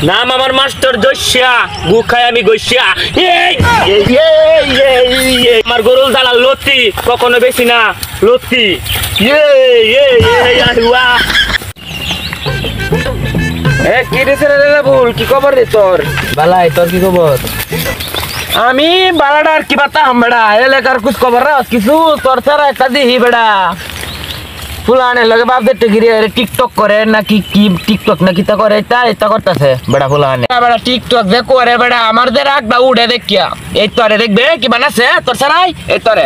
নাম আমার মাস্টার জয়সিয়া, গুখায় আমি গইসিয়া। আমার গরুল দালাল লতি, কখনো বেশি না লতি। কি রে রে বল, কি খবর রে তোর? বালাই, তোর কি খবর? আমি বালাডার কি বাতাম বেড়া, এলাকার কুছ খবর রাস কিছু তোর ছাড়া একটা দিহি বেড়া। ফুলানে লগে বাপ দেখতে গিয়ে টিকটক করে নাকি কি টিকটক নাকি তা করে, এটা করতেছে বেড়া ফুলানে বেড়া টিকটক যে করে বেড়া আমার যে রাখবা উড়ে দেখিয়া এই তোরে দেখবে কি বানাছে তোর ছাড়াই এই তোরে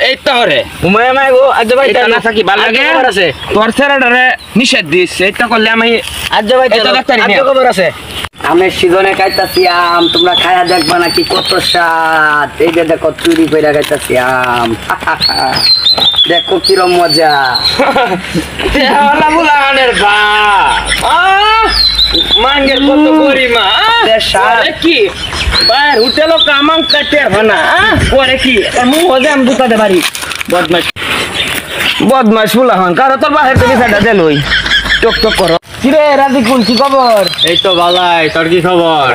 এই তো রে উমায় মাই গো আজ ভাই এটা না থাকি ভালো লাগে আছে তোর ছাড়ারে নিষেধ দিস এটা করলে আমি আজ ভাই এটা ডাক্তারি নিয়ে খবর আছে। আমি সিজনে খাইতাছি আম, তোমরা খায়া দেখবা নাকি কত স্বাদ। এই যে দেখো চুরি কইরা খাইতাছি আম, দেখো কিরম মজা। দেওয়ালা বুলানের বাপ মাঙ্গের কত গরিমা কি বাইর হোটেল কামাং কাটে হনা করে কি মু হজে আমি দুটাতে পারি বদমাশ বদমাশ ফুলা হন কারো তোর বাহির থেকে সেটা দেলই টক টক করো। কিরে রাজি কোন কি খবর? এই তো বালাই, তোর কি খবর?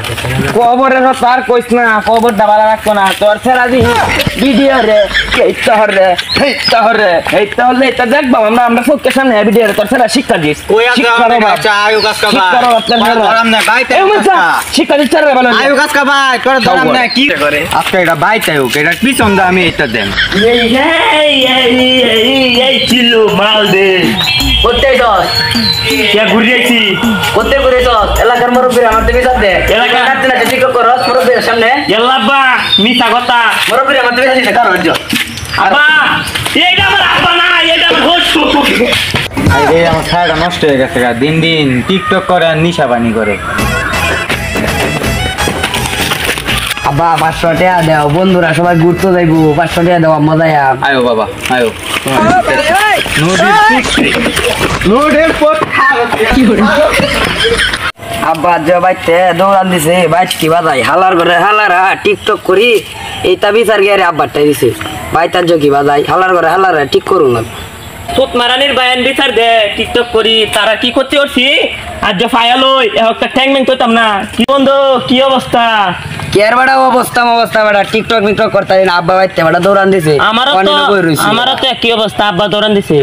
খবরের তার কইস না, খবরটা ভালো রাখতো না তোর রাজি ভিডিও রে এইটা হরে এইটা হরে এইটা হলে এটা দেখবা আমরা সবকে সামনে ভিডিও রে তোর ছাড়া শিক্ষা দিস শিক্ষা দিচ্ছে রে ভালো আয়ু কাজ কা ভাই তোর ধরাম না কি করে আজকে এটা বাইতে হোক এটা পিছন দা আমি এটা দেন এই কিলো মাল দে কোথায় দস কে ঘুরিয়েছি কোথায় করে দস এলাকার মুরব্বি আমার দেবি সাথে এলাকা কাটতে না ঠিক করো মুরব্বির সামনে এল্লাব্বা মিছা কথা মুরব্বি আমার দেবি সাথে কারো হজ্জ আব্বা এইটা আমার আব্বা না, এটা আমার হোস্ট। আরে আমার ছায়াটা নষ্ট হয়ে গেছে, দিন দিন টিকটক করে আর নিশা পানি করে। আব্বা 500 টাকা দাও, বন্ধুরা সবাই ঘুরতে যাইবো, 500 টাকা দাও মজা আয়ো বাবা আয়ো। আব্বা যে বাইতে দৌড়ান দিছে বাইট কি বাজাই হালার ঘরে হালারা টিকটক করি এইটা বিচার গিয়ে আব্বারটাই দিছে বাইতার কি বাজাই হালার ঘরে হালারা ঠিক করুন না সুত মারানির বায়ান বিচার দে টিকটক করি তারা কি করতে করছি আর যে ফায়াল ওই একটা ট্যাংমেং করতাম না। কি বন্ধু কি অবস্থা? কেয়ার বাড়া অবস্থা বাড়া টিকটক মিকটক করতে না আব্বা বাইতে বাড়া দৌড়ান দিছে আমারও তো একই অবস্থা, আব্বা দৌড়ান দিছে।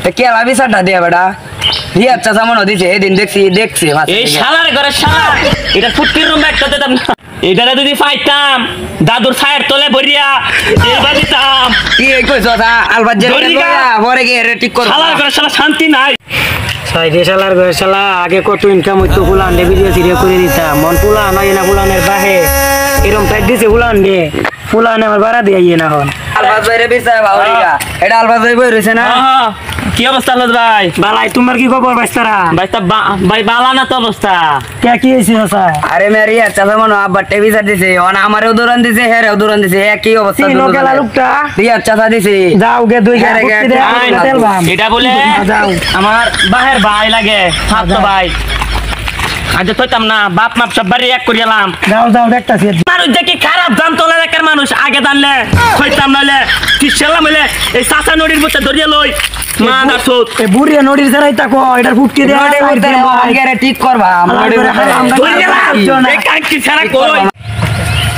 তো কে লাভি সাটা দিয়া বেড়া রিয়া আচ্ছা সামনে দিছে এদিন দেখছি এই শালার ঘরে শালা এটা ফুটকির রুম একটা দিতাম না, এটারে যদি পাইতাম দাদুর ছায়ের তলে ভরিয়া এবার দিতাম। কি কইছ আলবাজ পরে গিয়ে ঠিক কর শালার ঘরে শালা শান্তি নাই। সাইডে শালার ঘরে শালা আগে কত ইনকাম হইতো ফুলান দে ভিডিও সিডিও করে দিতাম মন ফুলা নাই না ফুলানের বাহে এরকম টাইট দিছে ফুলান দে ফুলান আমার বাড়া দিয়ে না হন আলবাজ বাইরে বিছায় ভাউরিগা এটা আলবাজ ভাই বই রইছে না। কি অবস্থা লজ ভাই? বালাই তোমার কি খবর বাইস্তারা? বাইস্তা ভাই বালা না তো অবস্থা? কে কি হইছে হাসা? আরে মেরি আচ্ছা সামনে আব্বা টিভি সার দিছে ওনা আমারে উদাহরণ দিছে হেরে উদাহরণ দিছে একই অবস্থা তিনো গেলা লোকটা রিয়া চাচা দিছে যাও গে দুই গা তেলবাম এটা বলে যাও আমার বাহের ভাই লাগে হাত তো ভাই আজ তোইতাম না বাপ মাপ সব বাড়ি এক করিয়ালাম। যাও যাও দেখতাছি মানুষ দেখি খারাপ জানতো এলাকার মানুষ আগে জানলে কইতাম নাইলে কিসেলাম হইলে এই চাচা নদীর মধ্যে ধরিয়া লই মা দাসুত এ বুড়িয়া নদীর ছাড়াই তাকো এটার ফুটকি দে আগে ঠিক করবা এই কাকি ছাড়া কই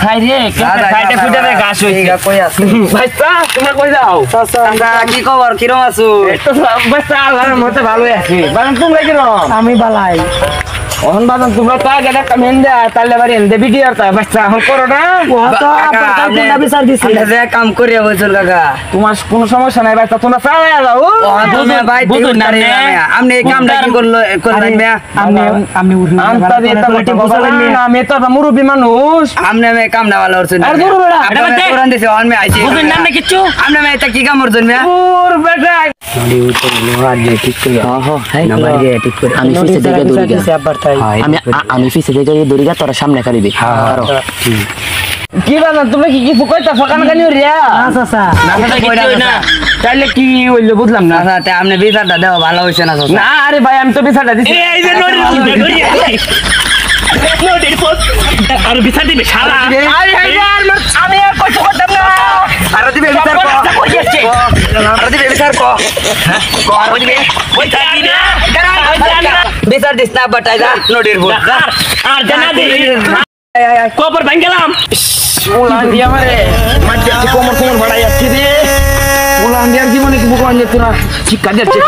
খাই রে খাইতে ফুটে রে গাছ হইছে কই আছে ভাইস্তা তোমরা কই যাও? আমরা কি খবর কিরম আছো? তো ভাইস্তা আল্লাহর মতে ভালোই আছি। বাগান তোমরা কিরম? আমি বালাই ওহন বাগান তোমরা তো আগে একটা মেন দে তাহলে বাড়ি এনে ভিডিও আর ভাইস্তা এখন করো না ও তো আপনার কাছে না বিচার দিছি যে কাম করিয়া বলছল কাকা তোমার কোনো সমস্যা নাই ভাইস্তা তোমরা চালাই যাও তুমি ভাই বুঝুন না আপনি এই কামটা কি করলো করলেন মিয়া আমি উঠি আমতা দিয়ে তো বলতে বুঝলেন না আমি তো মুরব্বি মানুষ আমনে আমি কাম না ভালো করছেন আর দূর বেড়া আপনি কোরআন দিছে অন মে আইছে বুঝুন না কিছু আমনে আমি এটা কি কাম করছেন মিয়া দূর বেটা নড়ি উঠে লোহার দিয়ে ঠিক করে না বাড়ি দিয়ে ঠিক করে আমি পিছে থেকে দৌড়ি গা আবার তাই আমি পিছে থেকে দৌড়ি গা তোরা সামনে করিবি কি বাবা তুমি কি কিছু কইতা ফাকান কানি রিয়া আচ্ছা আচ্ছা না তাইলে কি হইলো বুঝলাম না আচ্ছা তে আপনি বিচারটা দাও ভালো হইছে না না আরে ভাই আমি তো বিচারটা দিছি এই যে নড়ি নদীর পোস্ট আর বিচার দিবে শালা আরে আমি আর কষ্ট করতাম না আর দিবে বিচার কর আর দিবে বিচার কর কর দিবে বিচার দিস না বাটাই দা নদীর ভূত আর জানা দি কবর ভাঙ গেলাম উলান দিয়ে আমারে মাঝে কোমর বাড়াই যাচ্ছে রে উলান দিয়ে জীবনে কি বুক ভাঙ যেত না শিক্ষা দিচ্ছে